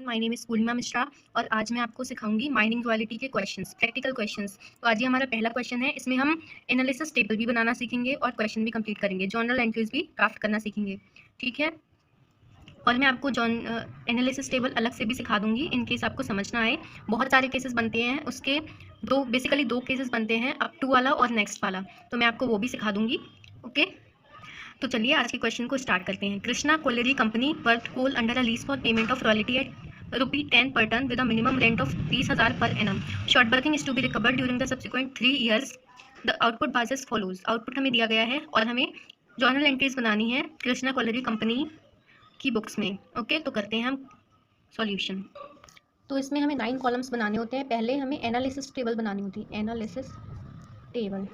My name is पूर्णिमा मिश्रा और आज मैं आपको सिखाऊंगी माइनिंग रॉयल्टी के क्वेश्चंस, प्रैक्टिकल क्वेश्चंस। तो आज ये हमारा पहला क्वेश्चन है। इसमें हम एनालिसिस टेबल भी बनाना सीखेंगे और क्वेश्चन भी कंप्लीट करेंगे, जर्नल एंट्रीज भी ड्राफ्ट करना सीखेंगे। ठीक है, और मैं आपको एनालिसिस टेबल अलग से भी सिखा दूंगी इन केस आपको समझना आए। बहुत सारे केसेस बनते हैं, उसके बेसिकली दो केसेस बनते हैं, अप टू वाला और नेक्स्ट वाला, तो मैं आपको वो भी सिखा दूंगी। ओके, तो चलिए आज के क्वेश्चन को स्टार्ट करते हैं। Krishna colliery company worked coal under a lease for payment of royalty at ₹10 per ton with a minimum rent of 30,000 per annum. Short working is to be recovered during the subsequent 3 years. The output bars as follows. Output हमें दिया गया है और हमें journal entries बनानी है Krishna colliery company की books में। ओके, तो करते हैं हम सॉल्यूशन। तो इसमें हमें 9 कॉलम्स बनाने होते हैं। पहले हमें एनालिसिस टेबल बनानी होती है, एनालिसिस टेबल।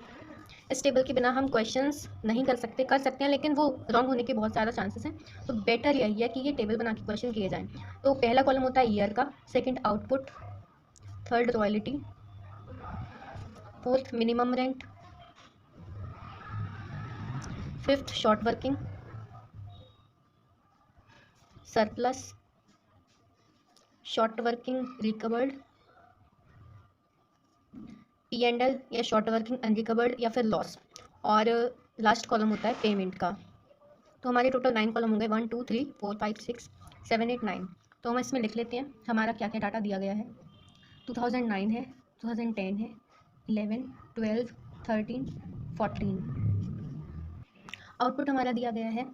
इस टेबल के बिना हम क्वेश्चंस नहीं कर सकते हैं, लेकिन वो रॉन्ग होने के बहुत ज़्यादा चांसेस हैं। तो बेटर यही है कि ये टेबल बना के क्वेश्चन किए जाएं। तो पहला कॉलम होता है ईयर का, second output, third royalty, fourth minimum rent, fifth short working, surplus, short working recovered, P&L या शॉर्ट वर्किंग अनरिकवर्ड या फिर लॉस, और लास्ट कॉलम होता है पेमेंट का। तो हमारे टोटल 9 कॉलम हो गए, 1 2 3 4 5 6 7 8 9। तो हम इसमें लिख लेते हैं हमारा क्या क्या डाटा दिया गया है। 2009 है, 2010 है, 11 12 13 14। आउटपुट हमारा दिया गया है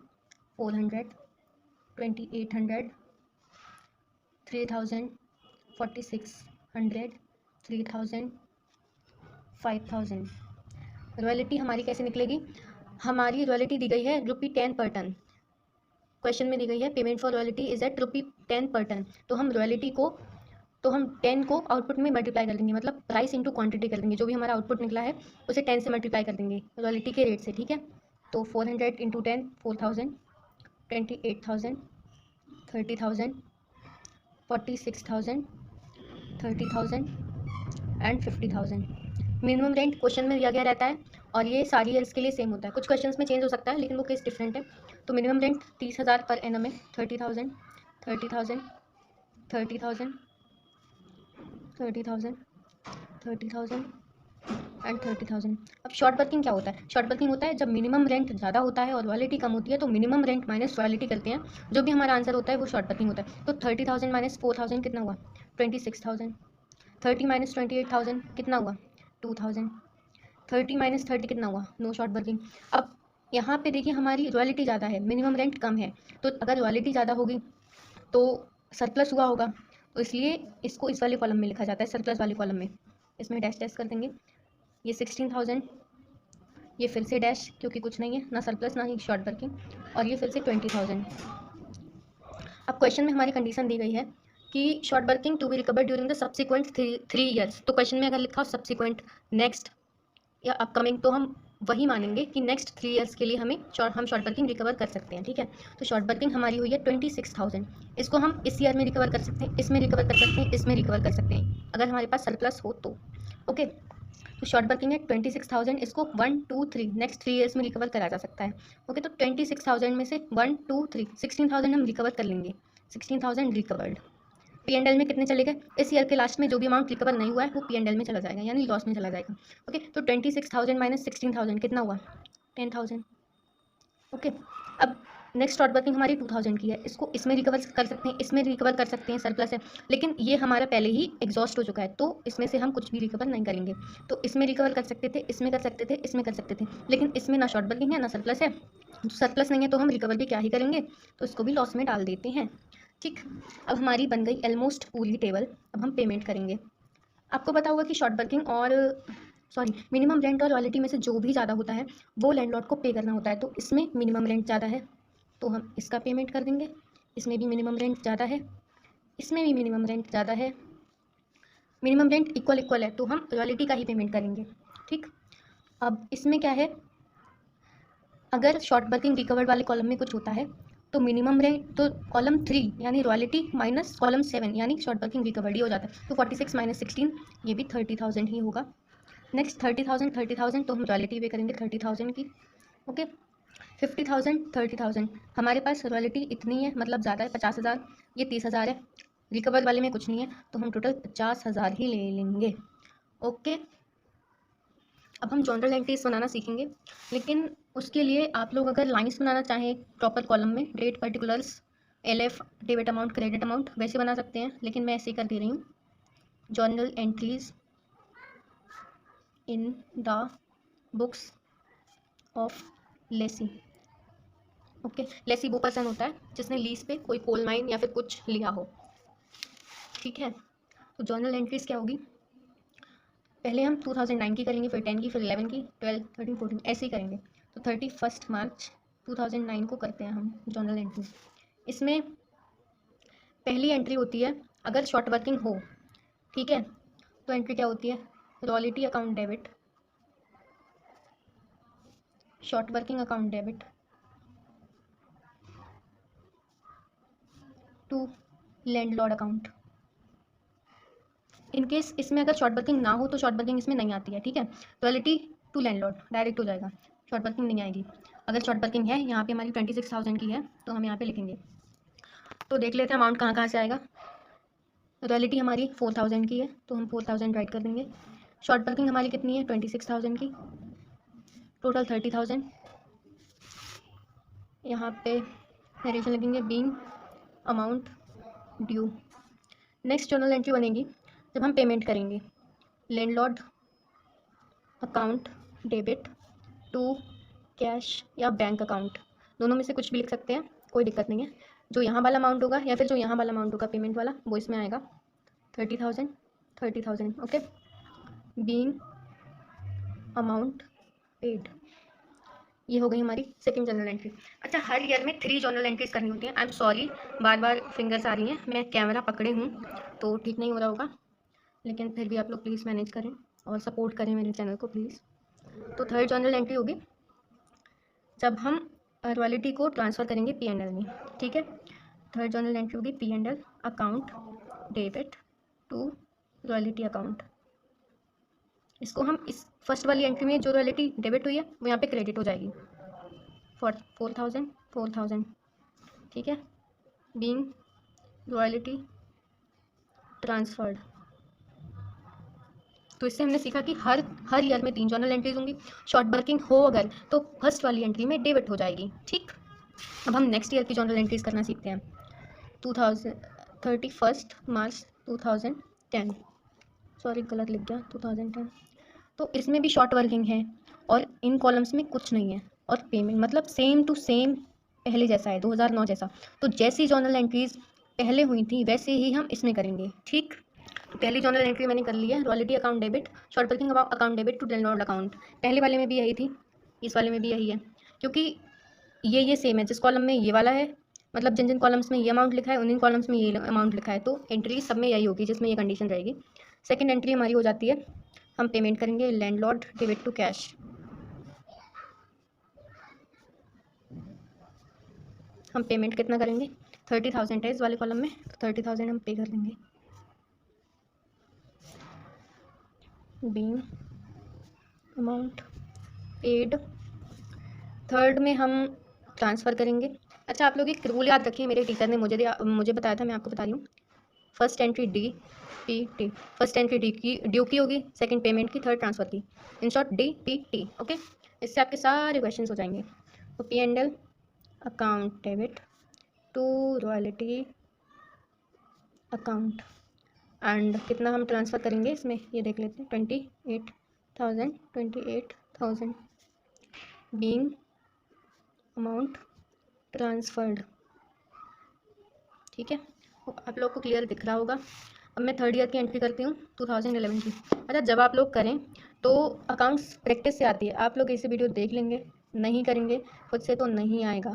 400 2800 3000 4600 3000 5000। रॉयल्टी हमारी कैसे निकलेगी? हमारी रॉयल्टी दी गई है ₹10 पर टन। क्वेश्चन में दी गई है payment for royalty is at ₹10 per ton. तो हम 10 को आउटपुट में मल्टीप्लाई कर देंगे, मतलब प्राइस इंटू क्वांटिटी कर देंगे। जो भी हमारा आउटपुट निकला है उसे 10 से मल्टीप्लाई कर देंगे रॉयल्टी के रेट से। ठीक है, तो 400 into 10 4000, 28,000, 30,000, 46,000, 30,000 and 50,000। Minimum rent question में दिया गया रहता है और ये सारी ईयर्स के लिए सेम होता है। कुछ क्वेश्चंस में चेंज हो सकता है, लेकिन वो केस डिफरेंट है। तो मिनिमम रेंट 30,000 पर एनम है, 30,000, 30,000, 30,000, 30,000, 30,000 एंड 30,000। अब शॉर्ट वर्किंग क्या होता है? शॉर्ट वर्किंग होता है जब मिनिमम रेंट ज़्यादा होता है और रॉयल्टी कम होती है, तो मिनिमम रेंट माइनस रॉयल्टी करते हैं। जो भी हमारा आंसर होता है वो शॉर्ट वर्किंग होता है। तो 30,000 माइनस 4,000 कितना हुआ? 26,000। 30 माइनस 28,000 कितना हुआ? 2,000। 30 माइनस 30 कितना हुआ? No short working. अब यहाँ पे देखिए हमारी रॉयल्टी ज़्यादा है, मिनिमम रेंट कम है, तो अगर रॉयल्टी ज़्यादा होगी तो सरप्लस हुआ होगा, तो इसलिए इसको इस वाले कॉलम में लिखा जाता है, सरप्लस वाले कॉलम में। इसमें डैश डैश कर देंगे। ये 16,000, ये फिर से डैश, क्योंकि कुछ नहीं है, ना सरप्लस ना ही शॉर्ट वर्किंग, और ये फिर से 20,000। अब क्वेश्चन में हमारी कंडीशन दी गई है कि short working to be recovered during the subsequent 3 years. तो क्वेश्चन में अगर लिखा हो सब्सिक्वेंट, नेक्स्ट या अपकमिंग, तो हम वही मानेंगे कि नेक्स्ट 3 ईयर्स के लिए हम शॉर्ट वर्किंग रिकवर कर सकते हैं। ठीक है, तो शॉर्ट वर्किंग हमारी हुई है 26,000। इसको हम इस ईयर में रिकवर कर सकते हैं, इसमें रिकवर कर सकते हैं, इसमें रिकवर कर सकते हैं, अगर हमारे पास सरप्लस हो तो। ओके, तो शॉर्ट वर्किंग है 26,000, इसको 1 2 3 नेक्स्ट 3 ईयर्स में रिकवर करा जा सकता है। ओके, तो 26,000 में से 1 2 3 16,000 हम रिकवर कर लेंगे, 16,000 रिकवर्ड। P&L में कितने चले गए? इस ईयर के लास्ट में जो भी अमाउंट रिकवर नहीं हुआ है वो P&L में चला जाएगा, यानी लॉस में चला जाएगा। ओके, तो 26,000 माइनस 16,000 कितना हुआ? 10,000। ओके, अब नेक्स्ट शॉर्ट वर्किंग हमारी 2,000 की है, इसको इसमें रिकवर कर सकते हैं, इसमें रिकवर कर सकते हैं, सरप्लस है, लेकिन ये हमारा पहले ही एग्जॉस्ट हो चुका है, तो इसमें से हम कुछ भी रिकवर नहीं करेंगे। तो इसमें रिकवर कर सकते थे, इसमें कर सकते थे, इसमें कर सकते थे, लेकिन इसमें ना शॉर्ट वर्किंग है ना सरप्लस है। सरप्लस नहीं है तो हम रिकवर भी क्या ही करेंगे, तो इसको भी लॉस में डाल देते हैं। ठीक, अब हमारी बन गई ऑलमोस्ट पूरी टेबल। अब हम पेमेंट करेंगे। आपको पता होगा कि शॉर्ट वर्किंग और मिनिमम रेंट और रॉयल्टी में से जो भी ज़्यादा होता है वो लैंडलॉर्ड को पे करना होता है। तो इसमें मिनिमम रेंट ज़्यादा है तो हम इसका पेमेंट कर देंगे, इसमें भी मिनिमम रेंट ज़्यादा है, इसमें भी मिनिमम रेंट ज़्यादा है, मिनिमम रेंट इक्वल है तो हम रॉयल्टी का ही पेमेंट करेंगे। ठीक, अब इसमें क्या है, अगर शॉर्ट वर्किंग रिकवर्ड वाले कॉलम में कुछ होता है तो मिनिमम रेंट, तो कॉलम 3 यानी रॉयल्टी माइनस कॉलम 7 यानी शॉर्ट वर्किंग रिकवर्ड ही हो जाता है। तो 46 माइनस 16 ये भी 30,000 ही होगा। नेक्स्ट 30,000 तो हम रॉयल्टी पे करेंगे 30,000 की। ओके, 50,000 30,000, हमारे पास रॉयल्टी इतनी है, मतलब ज़्यादा है 50,000, ये 30,000 है, रिकवर वाले में कुछ नहीं है, तो हम टोटल 50,000 ही ले लेंगे। ओके, अब हम जर्नल एंट्रीज बनाना सीखेंगे, लेकिन उसके लिए आप लोग अगर लाइंस बनाना चाहें प्रॉपर कॉलम में, date, particulars, LF, debit amount, credit amount, वैसे बना सकते हैं, लेकिन मैं ऐसे ही कर दे रही हूँ। Journal entries in the books of lessee. Okay, lessee वो पर्सन होता है जिसने लीज पे कोई कोल माइन या फिर कुछ लिया हो। ठीक है, तो जर्नल एंट्रीज क्या होगी, पहले हम 2009 की करेंगे, फिर 10 की, फिर 11 की, 12, 13, 14 ऐसे ही करेंगे। तो 31 मार्च 2009 को करते हैं हम जर्नल एंट्रीज। इसमें पहली एंट्री होती है अगर शॉर्ट वर्किंग हो, ठीक है, तो एंट्री क्या होती है, royalty account debit, short working account debit to landlord account. In case इसमें अगर शॉर्ट वर्किंग ना हो तो शॉर्ट वर्किंग इसमें नहीं आती है, ठीक है, रॉयल्टी टू लैंडलॉर्ड डायरेक्ट हो जाएगा, शॉर्ट वर्किंग नहीं आएगी। अगर शॉर्ट वर्किंग है, यहाँ पे हमारी 26,000 की है, तो हम यहाँ पे लिखेंगे। तो देख लेते हैं अमाउंट कहाँ कहाँ से आएगा। रॉयल्टी हमारी 4,000 की है, तो हम 4,000 राइट कर देंगे। शॉर्ट वर्किंग हमारी कितनी है, 26,000 की, टोटल 30,000। यहाँ पे नरेशन लगेंगे, being amount due. Next journal entry बनेगी जब हम पेमेंट करेंगे, landlord account debit to cash या बैंक अकाउंट, दोनों में से कुछ भी लिख सकते हैं, कोई दिक्कत नहीं है। जो यहाँ वाला अमाउंट होगा या फिर जो यहाँ वाला अमाउंट होगा पेमेंट वाला, वो इसमें आएगा 30,000, 30,000। ओके, बीइंग अमाउंट पेड, ये हो गई हमारी सेकंड जर्नल एंट्री। अच्छा, हर ईयर में 3 जर्नल एंट्रीज करनी होती हैं। आई एम सॉरी, बार बार फिंगर्स आ रही हैं, मैं कैमरा पकड़े हूँ तो ठीक नहीं हो रहा होगा, लेकिन फिर भी आप लोग प्लीज़ मैनेज करें और सपोर्ट करें मेरे चैनल को प्लीज़। तो थर्ड जर्नल एंट्री होगी जब हम रॉयल्टी को ट्रांसफ़र करेंगे P&L में, ठीक है। थर्ड जर्नल एंट्री होगी P&L account debit to royalty account. इसको हम इस फर्स्ट वाली एंट्री में जो रॉयल्टी डेबिट हुई है वो यहाँ पे क्रेडिट हो जाएगी, 4,000, 4,000, ठीक है, बीइंग रॉयल्टी ट्रांसफर्ड। तो इससे हमने सीखा कि हर ईयर में 3 जर्नल एंट्रीज होंगी, शॉर्ट वर्किंग हो अगर तो फर्स्ट वाली एंट्री में डेबिट हो जाएगी, ठीक। अब हम नेक्स्ट ईयर की जर्नल एंट्रीज करना सीखते हैं। 31 मार्च 2010, सॉरी गलत लिख गया, 2010। तो इसमें भी शॉर्ट वर्किंग है और इन कॉलम्स में कुछ नहीं है, और पेमेंट मतलब सेम टू सेम पहले जैसा है, 2009 जैसा। तो जैसी जर्नल एंट्रीज पहले हुई थी वैसे ही हम इसमें करेंगे, ठीक। तो पहली जर्नल एंट्री मैंने कर ली है, royalty account debit, short working account debit to landlord account. पहले वाले में भी यही थी, इस वाले में भी यही है, क्योंकि ये सेम है। जिस कॉलम में ये वाला है, मतलब जिन जिन कॉलम्स में ये अमाउंट लिखा है उन कॉलम्स में ये अमाउंट लिखा है, तो एंट्री सब में यही होगी जिसमें ये कंडीशन रहेगी। सेकंड एंट्री हमारी हो जाती है, हम पेमेंट करेंगे लैंडलॉर्ड डेबिट टू कैश। हम पेमेंट कितना करेंगे, 30,000 है इस वाले कॉलम में, तो 30,000 हम पे कर देंगे, बीइंग अमाउंट पेड। थर्ड में हम ट्रांसफ़र करेंगे। अच्छा, आप लोग एक रूल याद रखिए, मेरे टीचर ने मुझे बताया था, मैं आपको बता रही हूँ। First entry DPT, first entry due की होगी, सेकंड पेमेंट की, थर्ड ट्रांसफ़र की, इन शॉर्ट DPT। ओके, इससे आपके सारे क्वेश्चंस हो जाएंगे। तो P&L account debit to royalty account, and कितना हम ट्रांसफ़र करेंगे इसमें ये देख लेते हैं, 28,000 बीइंग अमाउंट ट्रांसफर्ड, ठीक है। आप लोग को क्लियर दिख रहा होगा। अब मैं थर्ड ईयर की एंट्री करती हूँ, 2011 की। अच्छा, जब आप लोग करें तो अकाउंट्स प्रैक्टिस से आती है, आप लोग ऐसे वीडियो देख लेंगे, नहीं करेंगे खुद से तो नहीं आएगा।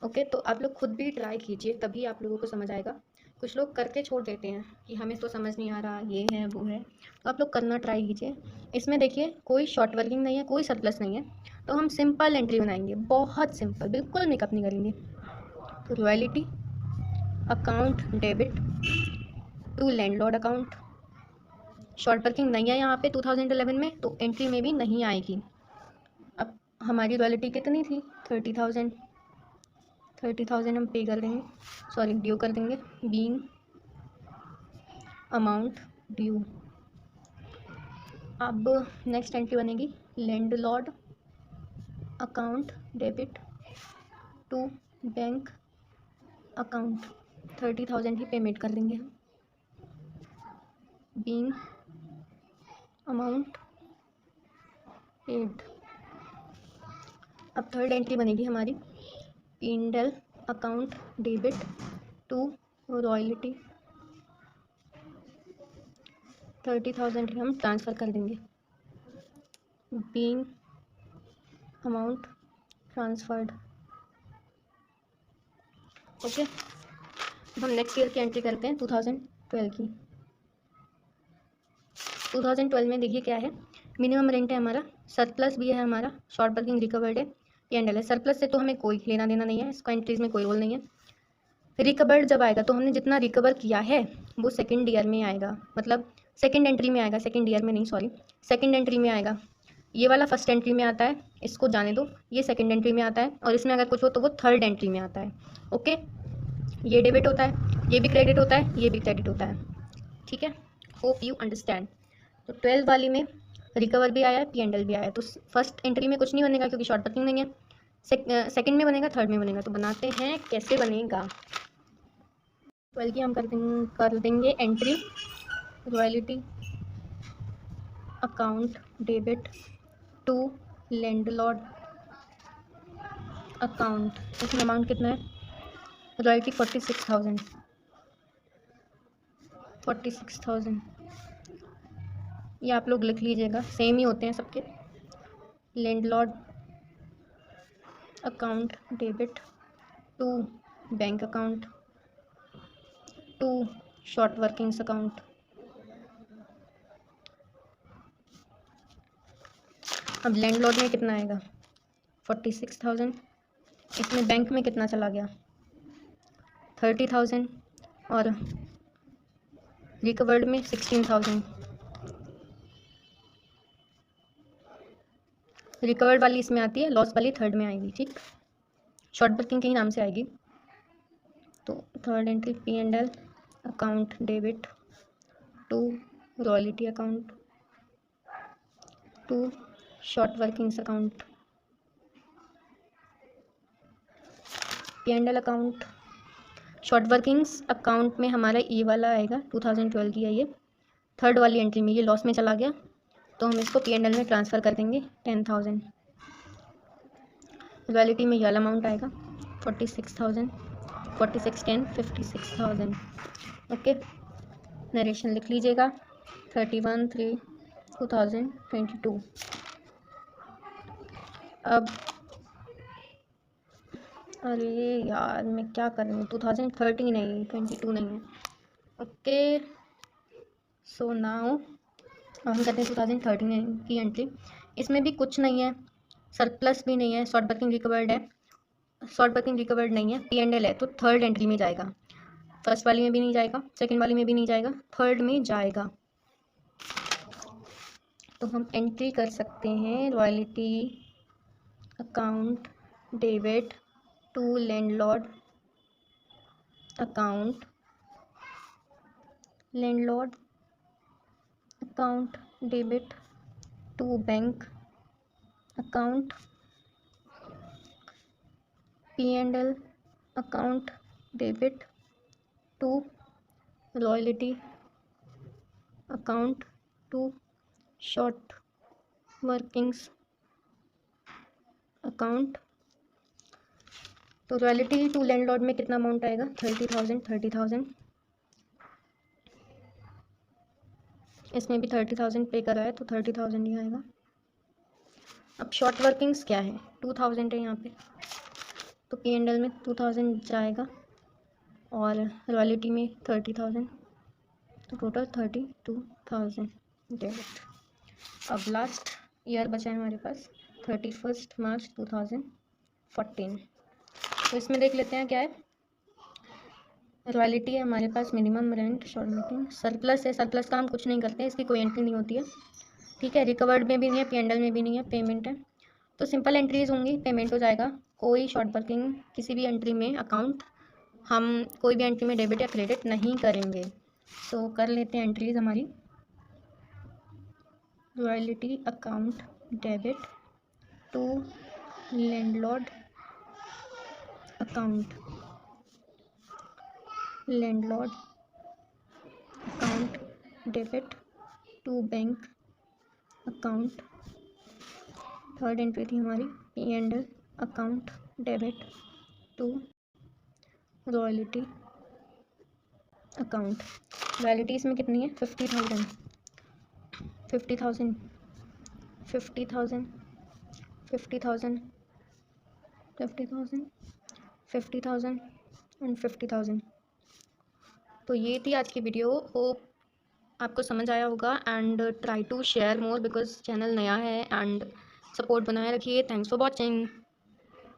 ओके, तो आप लोग खुद भी ट्राई कीजिए, तभी आप लोगों को समझ आएगा। कुछ लोग करके छोड़ देते हैं कि हमें तो समझ नहीं आ रहा, ये है वो है, तो आप लोग करना ट्राई कीजिए। इसमें देखिए कोई शॉर्ट वर्किंग नहीं है, कोई सरप्लस नहीं है, तो हम सिंपल एंट्री बनाएंगे, बहुत सिंपल, बिल्कुल मेकअप नहीं करेंगे। तो royalty account debit to landlord account, short working नहीं है यहाँ पे 2011 में, तो एंट्री में भी नहीं आएगी। अब हमारी रॉयल्टी कितनी थी, 30,000, 30,000 हम पे कर देंगे, सॉरी ड्यू कर देंगे, बीइंग अमाउंट ड्यू। अब नेक्स्ट एंट्री बनेगी landlord account debit to bank account. 30,000 ही पेमेंट कर देंगे हम। Being amount paid. अब थर्ड एंट्री बनेगी हमारी P&L account debit to royalty. 30,000 ही हम ट्रांसफ़र कर देंगे। Being amount transferred. ओके, अब हम नेक्स्ट ईयर की एंट्री करते हैं 2012 की। 2012 में देखिए क्या है, मिनिमम रेंट है हमारा, सरप्लस भी है हमारा, शॉर्ट वर्किंग रिकवर्ड है, P&L है। सरप्लस से तो हमें कोई लेना देना नहीं है, इसका एंट्रीज में कोई रोल नहीं है। रिकवर्ड जब आएगा तो हमने जितना रिकवर किया है वो सेकेंड ईयर में आएगा, मतलब सेकेंड एंट्री में आएगा, सेकेंड ईयर में नहीं, सॉरी, सेकेंड एंट्री में आएगा। ये वाला फर्स्ट एंट्री में आता है, इसको जाने दो, ये सेकेंड एंट्री में आता है, और इसमें अगर कुछ हो तो वो थर्ड एंट्री में आता है। ओके, ये डेबिट होता है, ये भी क्रेडिट होता है, ये भी क्रेडिट होता है। ठीक है, होप यू अंडरस्टैंड। तो 12 वाली में रिकवर भी आया है, P&L भी आया है। तो फर्स्ट एंट्री में कुछ नहीं बनेगा क्योंकि शॉर्ट वर्किंग नहीं है। सेकंड में बनेगा, थर्ड में बनेगा। तो बनाते हैं कैसे बनेगा। 12 की हम कर देंगे entry royalty account debit to landlord account. इसमें अमाउंट कितना है, रॉयल्टी 46,000। 46,000 ये आप लोग लिख लीजिएगा, सेम ही होते हैं सबके। Landlord account debit to bank account to short workings account. अब लैंडलॉर्ड में कितना आएगा 46,000, इसमें बैंक में कितना चला गया 30,000, और रिकवर्ड में 16,000। रिकवर्ड वाली इसमें आती है, लॉस वाली थर्ड में आएगी। ठीक, शॉर्ट वर्किंग के ही नाम से आएगी। तो third entry P&L account debit to royalty account to short workings account. P&L account short workings account में हमारा ये वाला आएगा, 2012 की है ये। थर्ड वाली एंट्री में ये लॉस में चला गया तो हम इसको P&L में ट्रांसफ़र कर देंगे 10,000। रॉयल्टी में ये वाला अमाउंट आएगा 46,000, 46 10 56,000। ओके, नरेशन लिख लीजिएगा 31/3/2022। अब अरे यार मैं क्या कर रही हूँ, 2030 नहीं 22 नहीं है। ओके, सो नाउ हम करते हैं 2013 की एंट्री। इसमें भी कुछ नहीं है, सरप्लस भी नहीं है, शॉर्ट वर्किंग रिकवर्ड है, शॉर्ट वर्किंग रिकवर्ड नहीं है, P&L है। तो थर्ड एंट्री में जाएगा, फर्स्ट वाली में भी नहीं जाएगा, सेकंड वाली में भी नहीं जाएगा, थर्ड में जाएगा। तो हम एंट्री कर सकते हैं royalty account debit to landlord account, landlord account debit to bank account, P&L account debit to royalty account to short workings account. तो रॉयल्टी टू लैंडलॉर्ड में कितना अमाउंट आएगा 30,000, 30,000। इसमें भी 30,000 पे करा है तो 30,000 ही आएगा। अब शॉर्ट वर्किंग्स क्या है 2,000 है यहाँ पे, तो P&L में 2,000 जाएगा और रॉयल्टी में 30,000, तो टोटल 32,000 डेबिट। अब लास्ट ईयर बचा है हमारे पास 31 मार्च 2014। तो इसमें देख लेते हैं क्या है। रॉयल्टी है हमारे पास, minimum rent, short working, surplus है, सरप्लस का हम कुछ नहीं करते हैं, इसकी कोई एंट्री नहीं होती है। ठीक है, रिकवर्ड में भी नहीं है, P&L में भी नहीं है, पेमेंट है। तो सिंपल एंट्रीज होंगी, पेमेंट हो जाएगा। कोई शॉर्ट वर्किंग किसी भी एंट्री में अकाउंट हम कोई भी एंट्री में डेबिट या क्रेडिट नहीं करेंगे। सो कर लेते हैं एंट्रीज हमारी। Royalty account debit to landlord account, landlord account debit to bank account. Third entry थी हमारी P&L account debit to royalty account. Royalty इसमें कितनी है? 50,000 50,000 50,000 50,000 50,000 50,000 एंड 50,000। तो ये थी आज की वीडियो। होप आपको समझ आया होगा and try to share more because channel नया है एंड सपोर्ट बनाए रखिए। Thanks for watching.